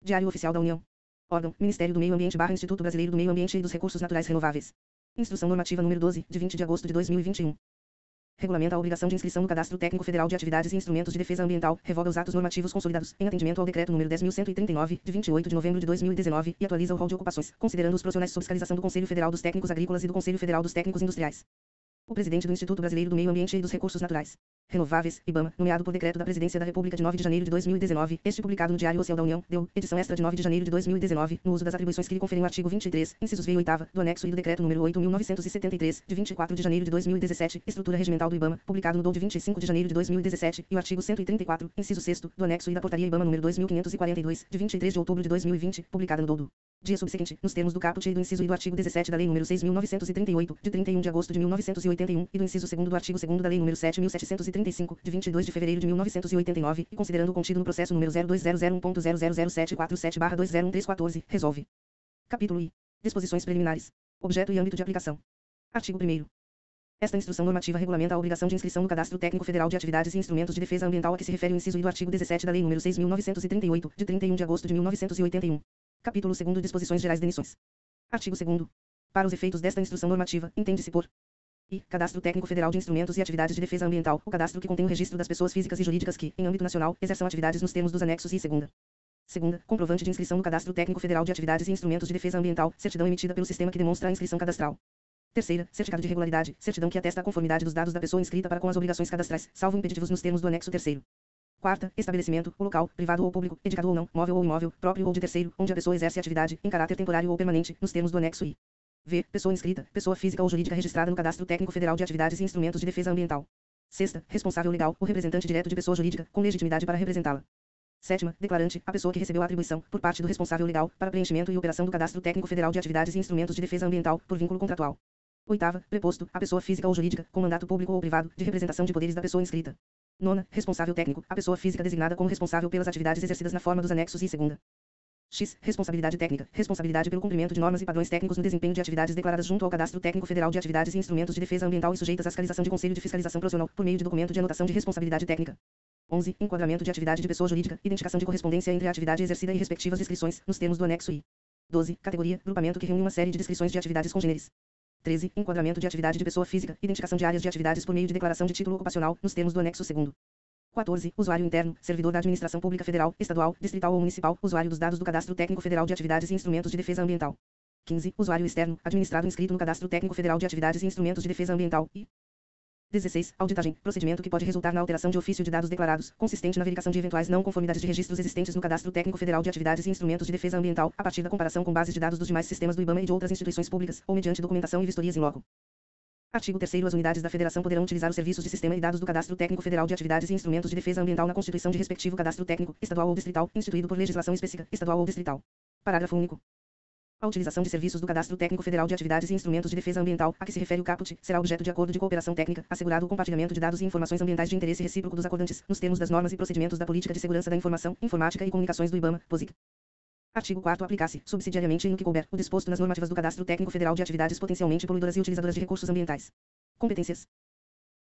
Diário Oficial da União. Órgão: Ministério do Meio Ambiente / Instituto Brasileiro do Meio Ambiente e dos Recursos Naturais Renováveis. Instrução Normativa número 12, de 20 de agosto de 2021. Regulamenta a obrigação de inscrição no Cadastro Técnico Federal de Atividades e Instrumentos de Defesa Ambiental, revoga os atos normativos consolidados, em atendimento ao Decreto número 10.139, de 28 de novembro de 2019, e atualiza o rol de ocupações, considerando os profissionais sob fiscalização do Conselho Federal dos Técnicos Agrícolas e do Conselho Federal dos Técnicos Industriais. O presidente do Instituto Brasileiro do Meio Ambiente e dos Recursos Naturais Renováveis, IBAMA, nomeado por decreto da Presidência da República de 9 de janeiro de 2019, este publicado no Diário Oficial da União, deu, edição extra de 9 de janeiro de 2019, no uso das atribuições que lhe conferem o artigo 23, incisos V e 8ª, do anexo I do decreto número 8.973, de 24 de janeiro de 2017, estrutura regimental do IBAMA, publicado no DOU de 25 de janeiro de 2017, e o artigo 134, inciso 6º, do anexo I da portaria IBAMA número 2542, de 23 de outubro de 2020, publicada no DOU do dia subsequente, nos termos do caput e do inciso I do artigo 17 da Lei nº 6.938, de 31 de agosto de 1981, e do inciso 2º do artigo 2º da Lei nº 7.735, de 22 de fevereiro de 1989, e considerando o contido no processo número 020001.0000747/201314, resolve. Capítulo I. Disposições preliminares. Objeto e âmbito de aplicação. Artigo 1º. Esta instrução normativa regulamenta a obrigação de inscrição no Cadastro Técnico Federal de Atividades e Instrumentos de Defesa Ambiental a que se refere o inciso I do artigo 17 da Lei nº 6.938, de 31 de agosto de 1981. Capítulo 2º. Disposições gerais de emissões. Artigo 2º. Para os efeitos desta instrução normativa, entende-se por I. Cadastro Técnico Federal de Instrumentos e Atividades de Defesa Ambiental, o cadastro que contém o registro das pessoas físicas e jurídicas que, em âmbito nacional, exerçam atividades nos termos dos anexos I e segunda. Segunda, comprovante de inscrição no Cadastro Técnico Federal de Atividades e Instrumentos de Defesa Ambiental, certidão emitida pelo sistema que demonstra a inscrição cadastral. Terceira, certificado de regularidade, certidão que atesta a conformidade dos dados da pessoa inscrita para com as obrigações cadastrais, salvo impeditivos nos termos do anexo terceiro. Quarta, estabelecimento, o local, privado ou público, edicado ou não, móvel ou imóvel, próprio ou de terceiro, onde a pessoa exerce atividade, em caráter temporário ou permanente, nos termos do anexo I. V. Pessoa inscrita, pessoa física ou jurídica registrada no Cadastro Técnico Federal de Atividades e Instrumentos de Defesa Ambiental. Sexta, responsável legal, o representante direto de pessoa jurídica, com legitimidade para representá-la. Sétima, declarante, a pessoa que recebeu a atribuição, por parte do responsável legal, para preenchimento e operação do Cadastro Técnico Federal de Atividades e Instrumentos de Defesa Ambiental, por vínculo contratual. Oitava, preposto, a pessoa física ou jurídica, com mandato público ou privado, de representação de poderes da pessoa inscrita. Nona, responsável técnico, a pessoa física designada como responsável pelas atividades exercidas na forma dos anexos I e segunda. X. Responsabilidade técnica, responsabilidade pelo cumprimento de normas e padrões técnicos no desempenho de atividades declaradas junto ao Cadastro Técnico Federal de Atividades e Instrumentos de Defesa Ambiental e sujeitas à fiscalização de Conselho de Fiscalização Profissional, por meio de documento de anotação de responsabilidade técnica. 11. Enquadramento de atividade de pessoa jurídica, identificação de correspondência entre a atividade exercida e respectivas descrições, nos termos do anexo I. 12. Categoria, grupamento que reúne uma série de descrições de atividades congêneres. 13. Enquadramento de atividade de pessoa física, identificação de áreas de atividades por meio de declaração de título ocupacional, nos termos do anexo 2º. 14. Usuário interno, servidor da Administração Pública Federal, Estadual, Distrital ou Municipal, usuário dos dados do Cadastro Técnico Federal de Atividades e Instrumentos de Defesa Ambiental. 15. Usuário externo, administrado inscrito no Cadastro Técnico Federal de Atividades e Instrumentos de Defesa Ambiental. E 16. Auditagem, procedimento que pode resultar na alteração de ofício de dados declarados, consistente na verificação de eventuais não conformidades de registros existentes no Cadastro Técnico Federal de Atividades e Instrumentos de Defesa Ambiental, a partir da comparação com bases de dados dos demais sistemas do IBAMA e de outras instituições públicas, ou mediante documentação e vistorias em loco. Artigo 3º. As unidades da Federação poderão utilizar os serviços de sistema e dados do Cadastro Técnico Federal de Atividades e Instrumentos de Defesa Ambiental na constituição de respectivo cadastro técnico, estadual ou distrital, instituído por legislação específica, estadual ou distrital. Parágrafo único. A utilização de serviços do Cadastro Técnico Federal de Atividades e Instrumentos de Defesa Ambiental, a que se refere o caput, será objeto de acordo de cooperação técnica, assegurado o compartilhamento de dados e informações ambientais de interesse recíproco dos acordantes, nos termos das normas e procedimentos da Política de Segurança da Informação, Informática e Comunicações do IBAMA, POSIC. Artigo 4º. Aplicar-se, subsidiariamente e no que couber, o disposto nas normativas do Cadastro Técnico Federal de Atividades potencialmente poluidoras e utilizadoras de recursos ambientais. Competências.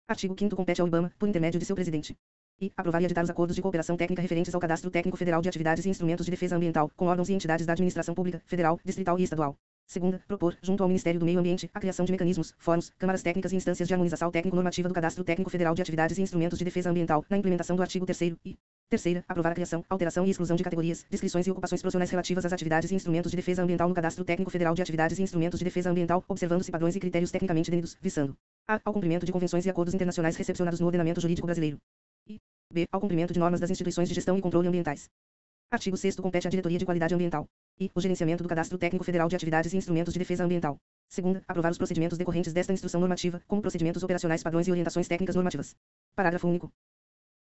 Artigo 5º. Compete ao IBAMA, por intermédio de seu presidente. E aprovar e editar os acordos de cooperação técnica referentes ao Cadastro Técnico Federal de Atividades e Instrumentos de Defesa Ambiental, com órgãos e entidades da administração pública, federal, distrital e estadual. Segunda, propor, junto ao Ministério do Meio Ambiente, a criação de mecanismos, fóruns, câmaras técnicas e instâncias de harmonização técnico-normativa do Cadastro Técnico Federal de Atividades e Instrumentos de Defesa Ambiental, na implementação do artigo 3º e terceira, aprovar a criação, alteração e exclusão de categorias, descrições e ocupações profissionais relativas às atividades e instrumentos de defesa ambiental no Cadastro Técnico Federal de Atividades e Instrumentos de Defesa Ambiental, observando-se padrões e critérios tecnicamente definidos, visando a. Ao cumprimento de convenções e acordos internacionais recepcionados no ordenamento jurídico brasileiro. E b. Ao cumprimento de normas das instituições de gestão e controle ambientais. Artigo 6º. Compete à Diretoria de Qualidade Ambiental e o gerenciamento do Cadastro Técnico Federal de Atividades e Instrumentos de Defesa Ambiental. Segunda, aprovar os procedimentos decorrentes desta instrução normativa, como procedimentos operacionais, padrões e orientações técnicas normativas. Parágrafo único.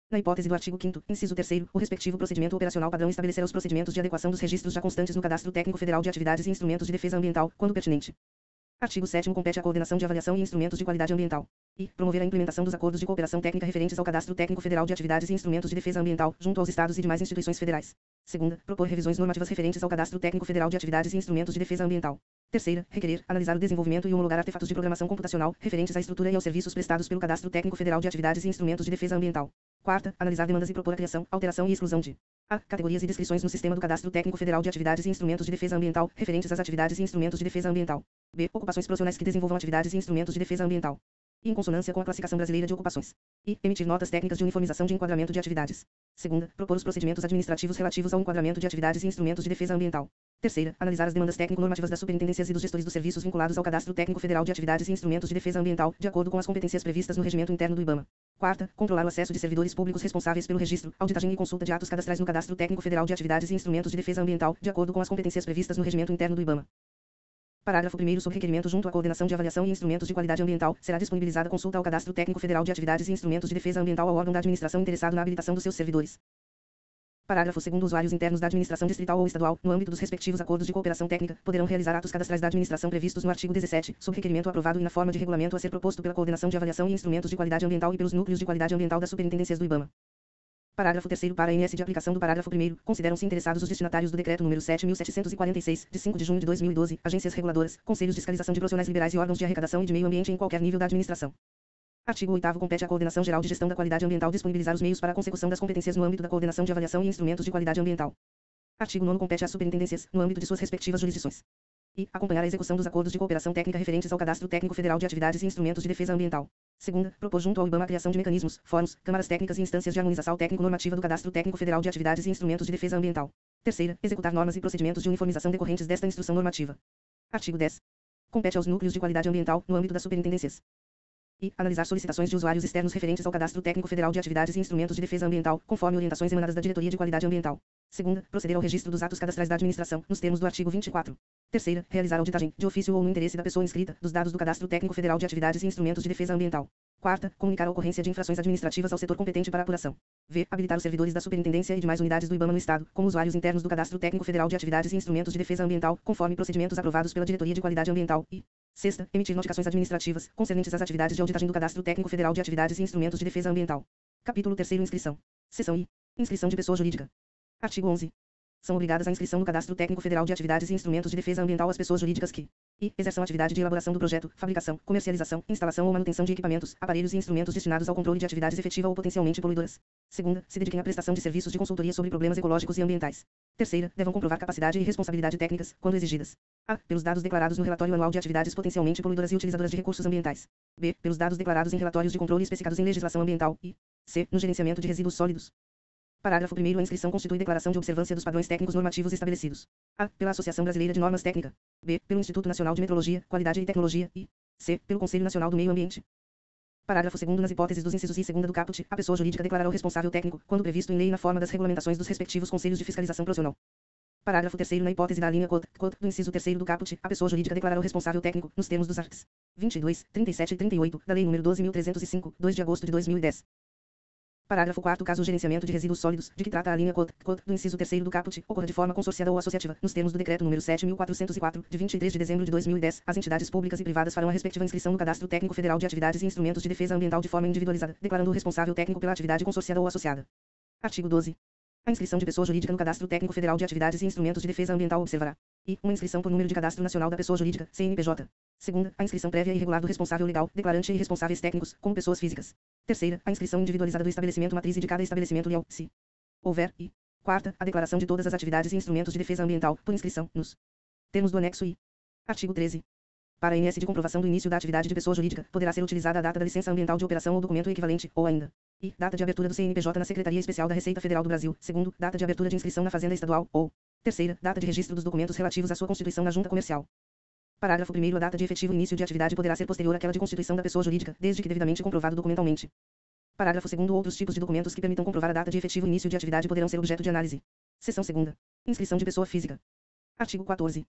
Na hipótese do artigo 5º, inciso 3º, o respectivo procedimento operacional padrão estabelecerá os procedimentos de adequação dos registros já constantes no Cadastro Técnico Federal de Atividades e Instrumentos de Defesa Ambiental, quando pertinente. Artigo 7º. Compete à coordenação de avaliação e instrumentos de qualidade ambiental e promover a implementação dos acordos de cooperação técnica referentes ao Cadastro Técnico Federal de Atividades e Instrumentos de Defesa Ambiental, junto aos estados e demais instituições federais. Segunda, propor revisões normativas referentes ao Cadastro Técnico Federal de Atividades e Instrumentos de Defesa Ambiental. Terceira, requerer, analisar o desenvolvimento e homologar artefatos de programação computacional referentes à estrutura e aos serviços prestados pelo Cadastro Técnico Federal de Atividades e Instrumentos de Defesa Ambiental. Quarta, analisar demandas e propor a criação, alteração e exclusão de a. Categorias e descrições no Sistema do Cadastro Técnico Federal de Atividades e Instrumentos de Defesa Ambiental, referentes às atividades e instrumentos de defesa ambiental. B. Ocupações profissionais que desenvolvam atividades e instrumentos de defesa ambiental. E em consonância com a Classificação Brasileira de Ocupações. E. Emitir notas técnicas de uniformização de enquadramento de atividades. Segunda, propor os procedimentos administrativos relativos ao enquadramento de atividades e instrumentos de defesa ambiental. Terceira, analisar as demandas técnico-normativas das superintendências e dos gestores dos serviços vinculados ao Cadastro Técnico Federal de Atividades e Instrumentos de Defesa Ambiental, de acordo com as competências previstas no regimento interno do IBAMA. Quarta, controlar o acesso de servidores públicos responsáveis pelo registro, auditagem e consulta de atos cadastrais no Cadastro Técnico Federal de Atividades e Instrumentos de Defesa Ambiental, de acordo com as competências previstas no regimento interno do IBAMA. Parágrafo 1º. Sob requerimento junto à Coordenação de Avaliação e Instrumentos de Qualidade Ambiental, será disponibilizada consulta ao Cadastro Técnico Federal de Atividades e Instrumentos de Defesa Ambiental ao órgão da administração interessado na habilitação dos seus servidores. Parágrafo 2º. Usuários internos da administração distrital ou estadual, no âmbito dos respectivos acordos de cooperação técnica, poderão realizar atos cadastrais da administração previstos no artigo 17, sob requerimento aprovado e na forma de regulamento a ser proposto pela Coordenação de Avaliação e Instrumentos de Qualidade Ambiental e pelos núcleos de qualidade ambiental das superintendências do IBAMA. Parágrafo 3º. Para a ANS de aplicação do parágrafo 1º, consideram-se interessados os destinatários do Decreto número 7.746, de 5 de junho de 2012, agências reguladoras, conselhos de fiscalização de profissionais liberais e órgãos de arrecadação e de meio ambiente em qualquer nível da administração. Artigo 8º. Compete à Coordenação Geral de Gestão da Qualidade Ambiental disponibilizar os meios para a consecução das competências no âmbito da Coordenação de Avaliação e Instrumentos de Qualidade Ambiental. Artigo 9º. Compete às superintendências, no âmbito de suas respectivas jurisdições, e acompanhar a execução dos acordos de cooperação técnica referentes ao Cadastro Técnico Federal de Atividades e Instrumentos de Defesa Ambiental. Segunda, propor junto ao IBAMA a criação de mecanismos, fóruns, câmaras técnicas e instâncias de harmonização técnico-normativa do Cadastro Técnico Federal de Atividades e Instrumentos de Defesa Ambiental. Terceira, executar normas e procedimentos de uniformização decorrentes desta instrução normativa. Artigo 10. Compete aos núcleos de qualidade ambiental, no âmbito das superintendências, e analisar solicitações de usuários externos referentes ao Cadastro Técnico Federal de Atividades e Instrumentos de Defesa Ambiental, conforme orientações emanadas da Diretoria de Qualidade Ambiental. Segunda, proceder ao registro dos atos cadastrais da administração, nos termos do artigo 24. Terceira, realizar auditagem, de ofício ou no interesse da pessoa inscrita, dos dados do Cadastro Técnico Federal de Atividades e Instrumentos de Defesa Ambiental. Quarta, comunicar a ocorrência de infrações administrativas ao setor competente para apuração. V. Habilitar os servidores da Superintendência e demais unidades do IBAMA no Estado, como usuários internos do Cadastro Técnico Federal de Atividades e Instrumentos de Defesa Ambiental, conforme procedimentos aprovados pela Diretoria de Qualidade Ambiental. E sexta, emitir notificações administrativas, concernentes às atividades de auditagem do Cadastro Técnico Federal de Atividades e Instrumentos de Defesa Ambiental. Capítulo 3º. Inscrição. Seção I. Inscrição de pessoa jurídica. Artigo 11. São obrigadas à inscrição no Cadastro Técnico Federal de Atividades e Instrumentos de Defesa Ambiental as pessoas jurídicas que exerçam atividade de elaboração do projeto, fabricação, comercialização, instalação ou manutenção de equipamentos, aparelhos e instrumentos destinados ao controle de atividades efetiva ou potencialmente poluidoras. Segunda, se dediquem à prestação de serviços de consultoria sobre problemas ecológicos e ambientais. Terceira, devam comprovar capacidade e responsabilidade técnicas, quando exigidas. A. Pelos dados declarados no relatório anual de atividades potencialmente poluidoras e utilizadoras de recursos ambientais. B. Pelos dados declarados em relatórios de controle especificados em legislação ambiental. E C. No gerenciamento de resíduos sólidos. Parágrafo 1º. A inscrição constitui declaração de observância dos padrões técnicos normativos estabelecidos. A. Pela Associação Brasileira de Normas Técnicas. B. Pelo Instituto Nacional de Metrologia, Qualidade e Tecnologia. E C. Pelo Conselho Nacional do Meio Ambiente. Parágrafo 2º. Nas hipóteses dos incisos I e 2º do caput, a pessoa jurídica declarará o responsável técnico, quando previsto em lei e na forma das regulamentações dos respectivos conselhos de fiscalização profissional. Parágrafo 3º. Na hipótese da linha cod do inciso 3º do caput, a pessoa jurídica declarará o responsável técnico, nos termos dos artigos 22, 37 e 38 da Lei nº 12.305, 2 de agosto de 2010. Parágrafo 4º. Caso o gerenciamento de resíduos sólidos, de que trata a linha cod do inciso 3º do caput, ocorra de forma consorciada ou associativa, nos termos do Decreto número 7.404, de 23 de dezembro de 2010, as entidades públicas e privadas farão a respectiva inscrição no Cadastro Técnico Federal de Atividades e Instrumentos de Defesa Ambiental de forma individualizada, declarando o responsável técnico pela atividade consorciada ou associada. Artigo 12. A inscrição de pessoa jurídica no Cadastro Técnico Federal de Atividades e Instrumentos de Defesa Ambiental observará e uma inscrição por número de cadastro nacional da pessoa jurídica, CNPJ. Segunda, a inscrição prévia e regular do responsável legal, declarante e responsáveis técnicos, como pessoas físicas. Terceira, a inscrição individualizada do estabelecimento matriz e de cada estabelecimento leal, se houver. E quarta, a declaração de todas as atividades e instrumentos de defesa ambiental, por inscrição, nos termos do anexo I. Artigo 13. Para a INS de comprovação do início da atividade de pessoa jurídica, poderá ser utilizada a data da licença ambiental de operação ou documento equivalente, ou ainda e data de abertura do CNPJ na Secretaria Especial da Receita Federal do Brasil. Segundo, data de abertura de inscrição na Fazenda Estadual, ou terceira, data de registro dos documentos relativos à sua constituição na Junta Comercial. Parágrafo 1º. A data de efetivo início de atividade poderá ser posterior àquela de constituição da pessoa jurídica, desde que devidamente comprovado documentalmente. Parágrafo 2º. Outros tipos de documentos que permitam comprovar a data de efetivo início de atividade poderão ser objeto de análise. Seção 2ª. Inscrição de pessoa física. Artigo 14.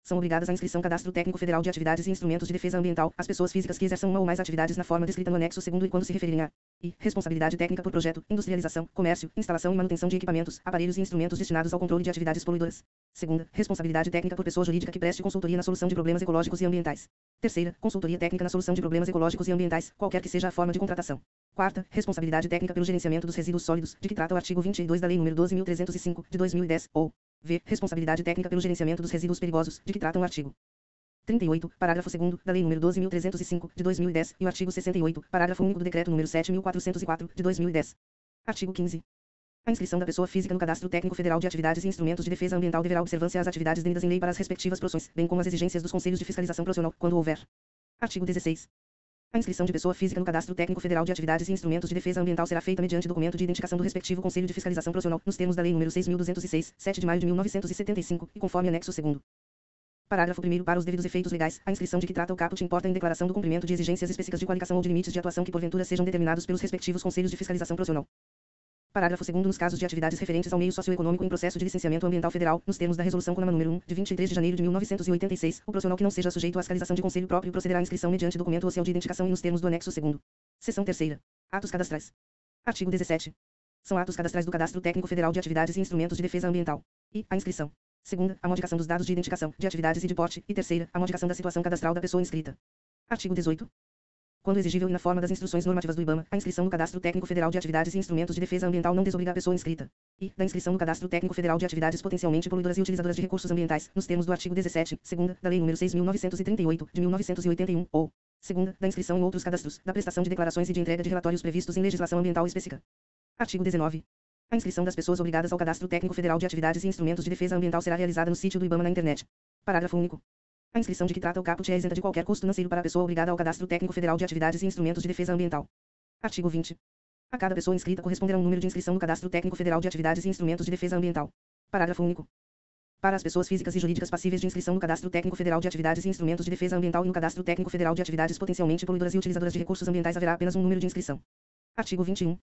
São obrigadas à inscrição Cadastro Técnico Federal de Atividades e Instrumentos de Defesa Ambiental as pessoas físicas que exerçam uma ou mais atividades na forma descrita no anexo 2º e quando se referirem a responsabilidade técnica por projeto, industrialização, comércio, instalação e manutenção de equipamentos, aparelhos e instrumentos destinados ao controle de atividades poluidoras. Segunda, responsabilidade técnica por pessoa jurídica que preste consultoria na solução de problemas ecológicos e ambientais. Terceira, consultoria técnica na solução de problemas ecológicos e ambientais, qualquer que seja a forma de contratação. Quarta, responsabilidade técnica pelo gerenciamento dos resíduos sólidos, de que trata o artigo 22 da Lei nº 12.305, de 2010, ou V. Responsabilidade técnica pelo gerenciamento dos resíduos perigosos, de que trata o artigo 38, parágrafo 2º, da Lei nº 12.305, de 2010, e o artigo 68, parágrafo único do Decreto nº 7.404, de 2010. Artigo 15. A inscrição da pessoa física no Cadastro Técnico Federal de Atividades e Instrumentos de Defesa Ambiental deverá observância às atividades definidas em lei para as respectivas profissões, bem como as exigências dos conselhos de fiscalização profissional, quando houver. Artigo 16. A inscrição de pessoa física no Cadastro Técnico Federal de Atividades e Instrumentos de Defesa Ambiental será feita mediante documento de identificação do respectivo Conselho de Fiscalização Profissional, nos termos da Lei nº 6.206, 7 de maio de 1975, e conforme anexo 2º. Parágrafo 1º. Para os devidos efeitos legais, a inscrição de que trata o caput importa em declaração do cumprimento de exigências específicas de qualificação ou de limites de atuação que porventura sejam determinados pelos respectivos Conselhos de Fiscalização Profissional. Parágrafo 2º. Nos casos de atividades referentes ao meio socioeconômico em processo de licenciamento ambiental federal, nos termos da Resolução CONAMA nº 1, de 23 de janeiro de 1986, o profissional que não seja sujeito à fiscalização de conselho próprio procederá à inscrição mediante documento oficial de identificação e nos termos do anexo 2º. Seção 3ª. Atos cadastrais. Artigo 17. São atos cadastrais do Cadastro Técnico Federal de Atividades e Instrumentos de Defesa Ambiental. I. A inscrição. Segunda, a modificação dos dados de identificação, de atividades e de porte. E terceira, a modificação da situação cadastral da pessoa inscrita. Artigo 18. Quando exigível e na forma das instruções normativas do IBAMA, a inscrição no Cadastro Técnico Federal de Atividades e Instrumentos de Defesa Ambiental não desobriga a pessoa inscrita. E, da inscrição no Cadastro Técnico Federal de Atividades potencialmente poluidoras e utilizadoras de recursos ambientais, nos termos do artigo 17, segunda, da Lei nº 6.938, de 1981, ou, segunda, da inscrição em outros cadastros, da prestação de declarações e de entrega de relatórios previstos em legislação ambiental específica. Artigo 19. A inscrição das pessoas obrigadas ao Cadastro Técnico Federal de Atividades e Instrumentos de Defesa Ambiental será realizada no sítio do IBAMA na internet. Parágrafo único. A inscrição de que trata o caput é isenta de qualquer custo financeiro para a pessoa obrigada ao Cadastro Técnico Federal de Atividades e Instrumentos de Defesa Ambiental. Artigo 20. A cada pessoa inscrita corresponderá um número de inscrição no Cadastro Técnico Federal de Atividades e Instrumentos de Defesa Ambiental. Parágrafo único. Para as pessoas físicas e jurídicas passíveis de inscrição no Cadastro Técnico Federal de Atividades e Instrumentos de Defesa Ambiental e no Cadastro Técnico Federal de Atividades potencialmente poluidoras e utilizadoras de recursos ambientais haverá apenas um número de inscrição. Artigo 21.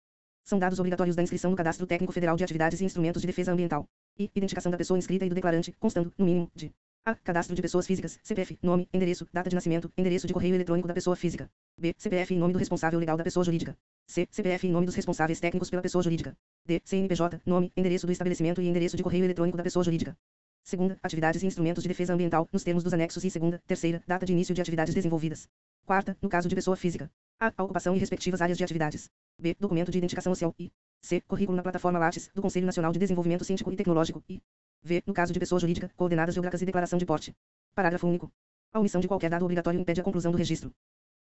São dados obrigatórios da inscrição no Cadastro Técnico Federal de Atividades e Instrumentos de Defesa Ambiental. E identificação da pessoa inscrita e do declarante, constando, no mínimo, de a. Cadastro de pessoas físicas, CPF, nome, endereço, data de nascimento, endereço de correio eletrônico da pessoa física. B. CPF e nome do responsável legal da pessoa jurídica. C. CPF e nome dos responsáveis técnicos pela pessoa jurídica. D. CNPJ, nome, endereço do estabelecimento e endereço de correio eletrônico da pessoa jurídica. Segunda, atividades e instrumentos de defesa ambiental, nos termos dos anexos e segunda, terceira, data de início de atividades desenvolvidas. Quarta, no caso de pessoa física. A. A ocupação e respectivas áreas de atividades. B. Documento de identificação social. I. C. Currículo na plataforma Lattes, do Conselho Nacional de Desenvolvimento Científico e Tecnológico. I. V. No caso de pessoa jurídica, coordenadas geográficas e declaração de porte. Parágrafo único. A omissão de qualquer dado obrigatório impede a conclusão do registro.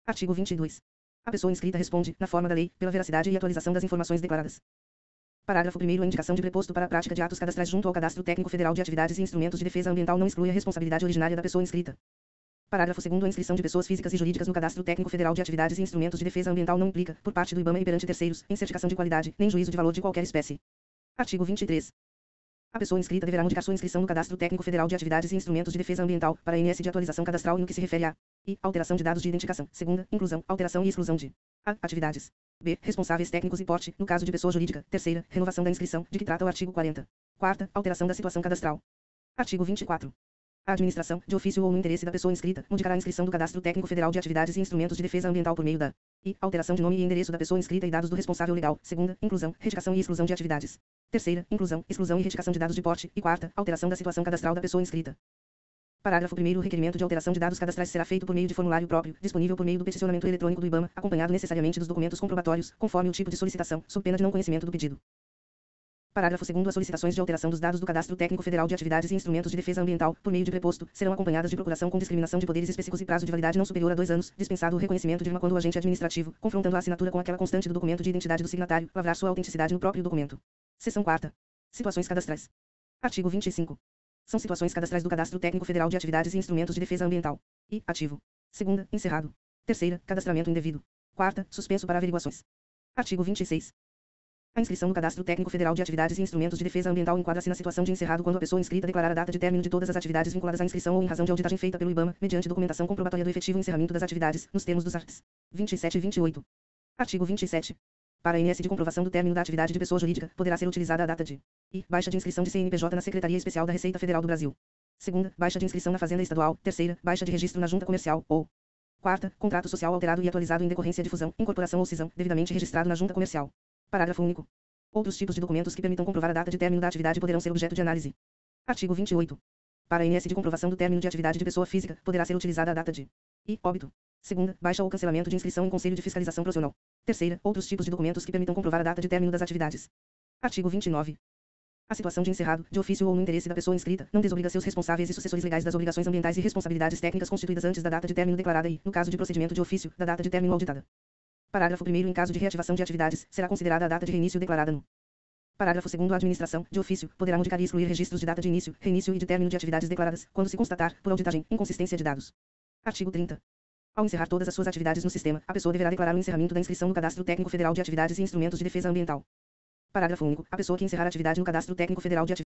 Artigo 22. A pessoa inscrita responde, na forma da lei, pela veracidade e atualização das informações declaradas. Parágrafo 1º. A indicação de preposto para a prática de atos cadastrais junto ao Cadastro Técnico Federal de Atividades e Instrumentos de Defesa Ambiental não exclui a responsabilidade originária da pessoa inscrita. Parágrafo 2º. A inscrição de pessoas físicas e jurídicas no Cadastro Técnico Federal de Atividades e Instrumentos de Defesa Ambiental não implica, por parte do IBAMA e perante terceiros, em certificação de qualidade, nem juízo de valor de qualquer espécie. Artigo 23. A pessoa inscrita deverá modificar sua inscrição no Cadastro Técnico Federal de Atividades e Instrumentos de Defesa Ambiental, para a INS de atualização cadastral e no que se refere a I. Alteração de dados de identificação. Segunda, inclusão, alteração e exclusão de A. Atividades. B. Responsáveis técnicos e porte, no caso de pessoa jurídica. Terceira, renovação da inscrição, de que trata o artigo 40. Quarta, alteração da situação cadastral. Artigo 24. A administração, de ofício ou no interesse da pessoa inscrita, modificará a inscrição do Cadastro Técnico Federal de Atividades e Instrumentos de Defesa Ambiental por meio da I. Alteração de nome e endereço da pessoa inscrita e dados do responsável legal. Segunda, inclusão, retificação e exclusão de atividades. Terceira, inclusão, exclusão e retificação de dados de porte. E quarta, alteração da situação cadastral da pessoa inscrita. Parágrafo 1º. O requerimento de alteração de dados cadastrais será feito por meio de formulário próprio, disponível por meio do peticionamento eletrônico do IBAMA, acompanhado necessariamente dos documentos comprobatórios, conforme o tipo de solicitação, sob pena de não conhecimento do pedido. Parágrafo 2º. As solicitações de alteração dos dados do Cadastro Técnico Federal de Atividades e Instrumentos de Defesa Ambiental, por meio de preposto, serão acompanhadas de procuração com discriminação de poderes específicos e prazo de validade não superior a 2 anos, dispensado o reconhecimento de quando o agente administrativo, confrontando a assinatura com aquela constante do documento de identidade do signatário, lavrar sua autenticidade no próprio documento. Seção 4ª. Situações cadastrais. Artigo 25. São situações cadastrais do Cadastro Técnico Federal de Atividades e Instrumentos de Defesa Ambiental. I. Ativo. Segunda, encerrado. Terceira, cadastramento indevido. Quarta, suspenso para averiguações. Artigo 26. A inscrição no Cadastro Técnico Federal de Atividades e Instrumentos de Defesa Ambiental enquadra-se na situação de encerrado quando a pessoa inscrita declarar a data de término de todas as atividades vinculadas à inscrição ou em razão de auditagem feita pelo IBAMA, mediante documentação comprobatória do efetivo encerramento das atividades, nos termos dos arts. 27 e 28. Artigo 27. Para a INS de comprovação do término da atividade de pessoa jurídica, poderá ser utilizada a data de I. Baixa de inscrição de CNPJ na Secretaria Especial da Receita Federal do Brasil. Segunda, baixa de inscrição na Fazenda Estadual. Terceira, baixa de registro na Junta Comercial, ou quarta, contrato social alterado e atualizado em decorrência de fusão, incorporação ou cisão, devidamente registrado na Junta Comercial. Parágrafo único. Outros tipos de documentos que permitam comprovar a data de término da atividade poderão ser objeto de análise. Artigo 28. Para a INS de comprovação do término de atividade de pessoa física, poderá ser utilizada a data de I. Óbito. Segunda, baixa ou cancelamento de inscrição em Conselho de Fiscalização Profissional. Terceira, outros tipos de documentos que permitam comprovar a data de término das atividades. Artigo 29. A situação de encerrado, de ofício ou no interesse da pessoa inscrita, não desobriga seus responsáveis e sucessores legais das obrigações ambientais e responsabilidades técnicas constituídas antes da data de término declarada e, no caso de procedimento de ofício, da data de término auditada. Parágrafo 1º. Em caso de reativação de atividades, será considerada a data de reinício declarada no. Parágrafo 2º. A administração, de ofício, poderá modificar e excluir registros de data de início, reinício e de término de atividades declaradas, quando se constatar, por auditagem, inconsistência de dados. Artigo 30. Ao encerrar todas as suas atividades no sistema, a pessoa deverá declarar o encerramento da inscrição no Cadastro Técnico Federal de Atividades e Instrumentos de Defesa Ambiental. Parágrafo único. A pessoa que encerrar a atividade no Cadastro Técnico Federal de Atividades